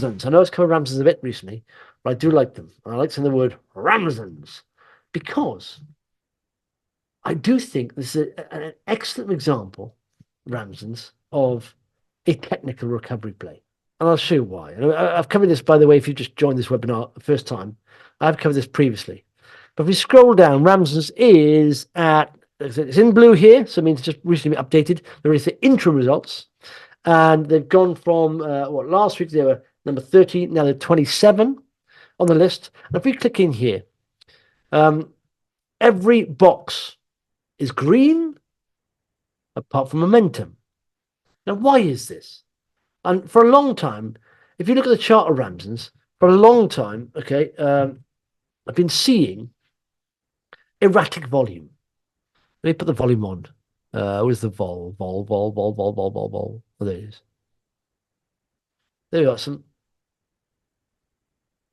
Ramsdens. I know it's covered Ramsdens a bit recently, but I do like them. I like saying the word Ramsdens because I do think this is an excellent example, Ramsdens, of a technical recovery play. And I'll show you why. And I've covered this, by the way, if you just joined this webinar the first time. I've covered this previously. But if we scroll down, Ramsdens is at, it's in blue here, so it means it's just recently updated. There is the interim results. And they've gone from, last week they were number 30, now they're 27 on the list. And if we click in here, every box is green apart from momentum. Now, why is this? And for a long time, if you look at the chart of Ramsdens, for a long time, okay, I've been seeing erratic volume. Let me put the volume on. Where's the vol? Oh, there it is. There we got some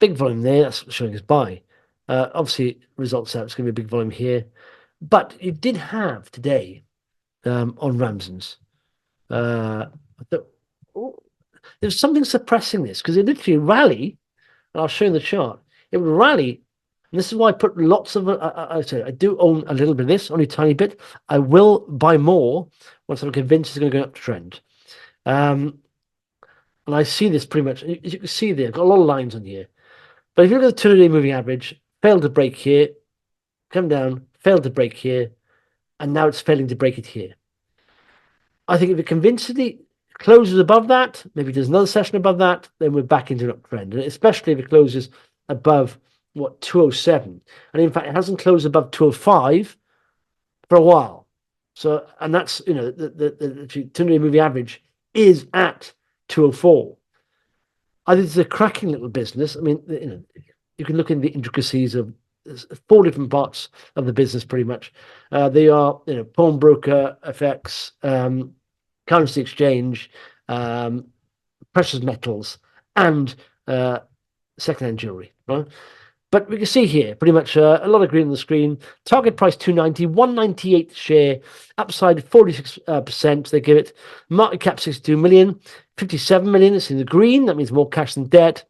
big volume there. That's showing us buy. Obviously, results out. It's going to be a big volume here. But you did have today on Ramsdens. There's something suppressing this because it literally rally, and I'll show you the chart. It would rally, and this is why I put lots of. I do own a little bit of this, only a tiny bit. I will buy more once I'm convinced it's going to go up trend. And I see this pretty much. As you can see there, I've got a lot of lines on here. But if you look at the 2-day moving average, failed to break here, come down, failed to break here, and now it's failing to break it here. I think if it convincingly closes above that, maybe there's another session above that, then we're back into an uptrend. And especially if it closes above, 207. And in fact, it hasn't closed above 205 for a while. So, and that's, the 2-day moving average is at 204. I think it's a cracking little business. I mean, you can look in the intricacies of 4 different parts of the business pretty much. They are, pawnbroker, FX, currency exchange, precious metals, and second-hand jewelry. Right? But we can see here pretty much a lot of green on the screen. Target price 290, 198 share, upside 46%. They give it market cap 62 million, 57 million. It's in the green. That means more cash than debt.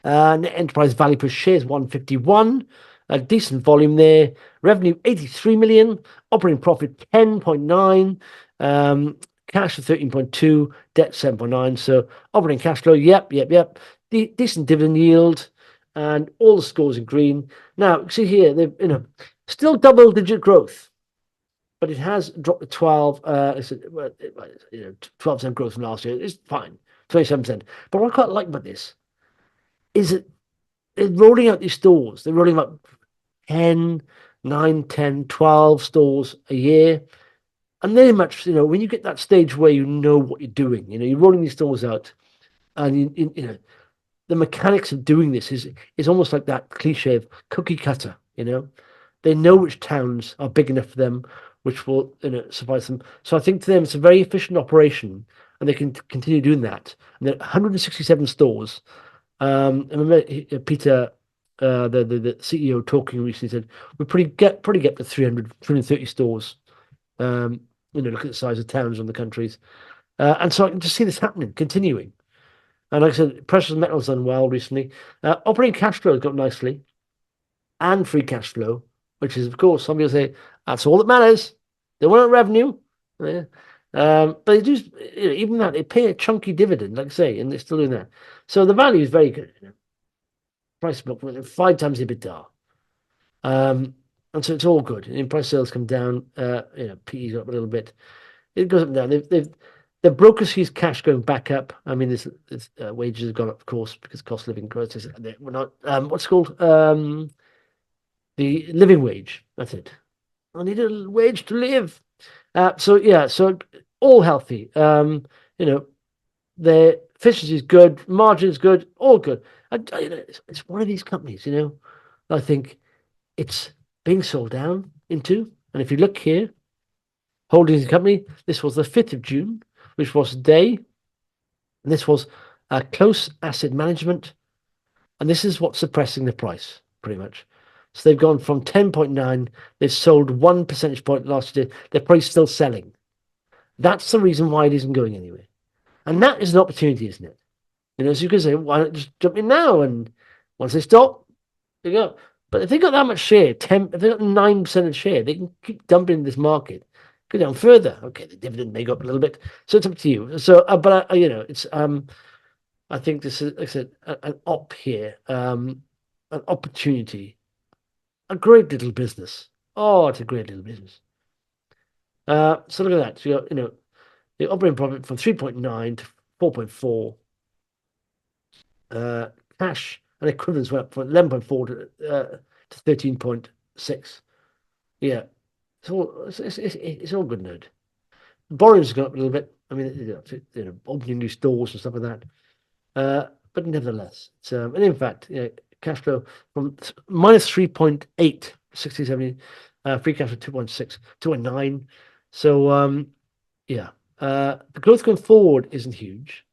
Net enterprise value per share is 151. A decent volume there. Revenue 83 million. Operating profit 10.9. Cash of 13.2. Debt 7.9. So operating cash flow, yep. Decent dividend yield. And all the scores in green. Now, see here, they've still double-digit growth, but it has dropped to 12. 12% growth from last year. It's fine, 27%. But what I quite like about this is that they're rolling out these stores. They're rolling out 10, 9, 10, 12 stores a year. And very much, when you get that stage where you know what you're doing, you're rolling these stores out, and the mechanics of doing this is almost like that cliche of cookie cutter. They know which towns are big enough for them, which will suffice them. So I think to them it's a very efficient operation, and they can continue doing that. And there are 167 stores. I remember Peter, the CEO, talking recently, said we're pretty get to 330 stores. Look at the size of towns and the countries, and so I can just see this happening, continuing. And like I said, precious metals done well recently. Operating cash flow has got nicely, and free cash flow, which is, of course, some people say that's all that matters. They want revenue, but they do, even that, they pay a chunky dividend, like I say, and they're still doing that. So the value is very good. Price book 5 times EBITDA, and so it's all good. And price sales come down. PE's up a little bit. It goes up and down. The brokers sees cash going back up. I mean, this wages have gone up, of course, because cost of living growth. We're not what's it called the living wage. That's it. I need a wage to live. So all healthy. The efficiency is good, margin is good, all good. It's one of these companies. I think it's being sold down into. And if you look here, holdings company. This was the 5th of June. Which was today, and this was close asset management, and this is what's suppressing the price, pretty much. So they've gone from 10.9, they've sold 1 percentage point last year, they're probably still selling. That's the reason why it isn't going anywhere. And that is an opportunity, isn't it? So you can say, why not just jump in now? And once they stop, they go. But if they got that much share, if they got 9% of share, they can keep dumping this market, go down further. Okay, the dividend may go up a little bit, so it's up to you. So, but it's I think this is, like I said, an op here, an opportunity, a great little business. Oh, it's a great little business. So look at that. So you got, the operating profit from 3.9 to 4.4. Cash and equivalents went up from 11.4 to 13.6. Yeah, it's all good node. Borrowings got up a little bit. I mean, opening new stores and stuff like that. But nevertheless, and in fact, cash flow from minus 3.8, 60, 70, free cash flow 2.6, 2.9. So, yeah, the growth going forward isn't huge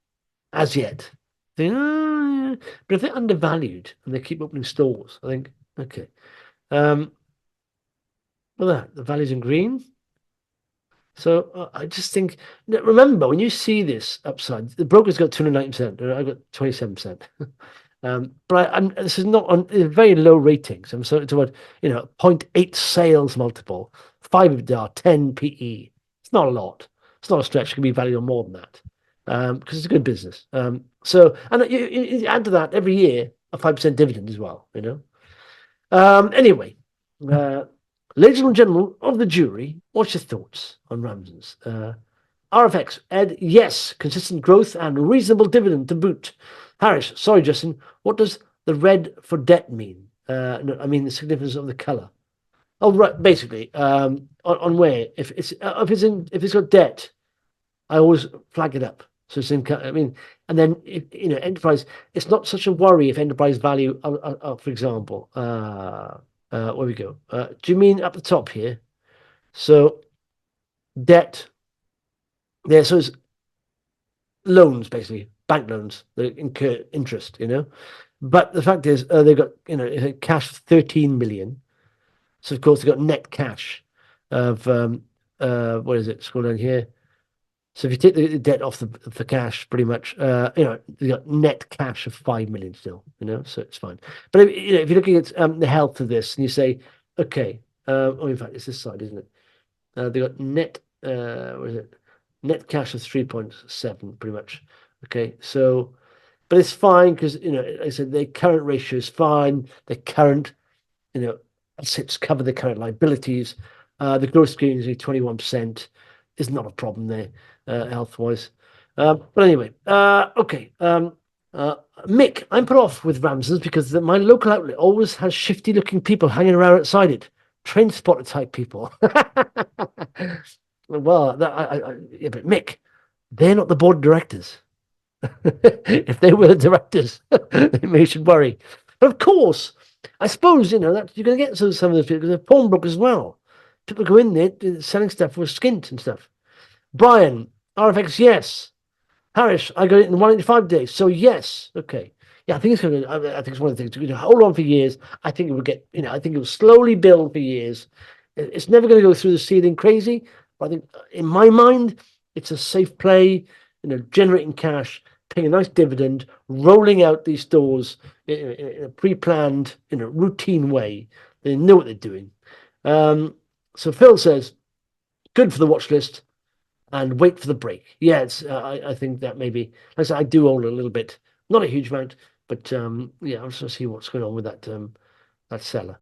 as yet. But if they're undervalued and they keep opening stores, I think, okay. Well, the value's in green. So I just think, remember, when you see this upside, the broker's got 290%, and I've got 27%. But this is not on very low ratings. I'm so it's about 0.8 sales multiple, 5 EBITDA, 10 PE. It's not a lot. It's not a stretch. It can be valued on more than that because it's a good business. So and you add to that every year a 5% dividend as well. Anyway. Ladies and gentlemen of the jury, what's your thoughts on Ramsdens? RFX, Ed, yes, consistent growth and reasonable dividend to boot. Harris, sorry, Justin, what does the red for debt mean? No, I mean the significance of the colour. Oh, right, basically, on where if it's got debt, I always flag it up. So it's in, I mean, and then enterprise. It's not such a worry if enterprise value, for example. Where we go? Do you mean up the top here? So debt. There, so it's loans basically, bank loans that incur interest. But the fact is, they've got cash of 13 million. So of course they've got net cash of what is it? Scroll down here. So if you take the debt off the cash, pretty much, you got net cash of 5 million still, so it's fine. But if you're looking at the health of this, and you say, okay, in fact, it's this side, isn't it? They got net, what is it? Net cash of 3.7, pretty much. Okay, so, but it's fine because like I said, the current ratio is fine. The current, assets cover the current liabilities. The gross gearing is 21%. Is not a problem there. Health-wise. But anyway, okay. Mick, I'm put off with Ramsdens because my local outlet always has shifty-looking people hanging around outside it. Train spotter type people. Well, yeah, but Mick, they're not the board of directors. If they were the directors, they should worry. But of course, I suppose, that you're going to get some of those people because they're pawnbrokers as well. People go in there selling stuff for skint and stuff. Brian, RFX, yes. Harris, I got it in 185 days. So yes. Okay. Yeah, I think it's going to, I think it's one of the things, hold on for years. I think it will get, I think it will slowly build for years. It's never going to go through the ceiling crazy. But I think in my mind, it's a safe play, generating cash, paying a nice dividend, rolling out these stores in a pre-planned, routine way. They know what they're doing. So Phil says, good for the watch list. And wait for the break. Yeah, it's. I think that maybe. Like I said, I do own a little bit, not a huge amount, but yeah, I'll just see what's going on with that seller.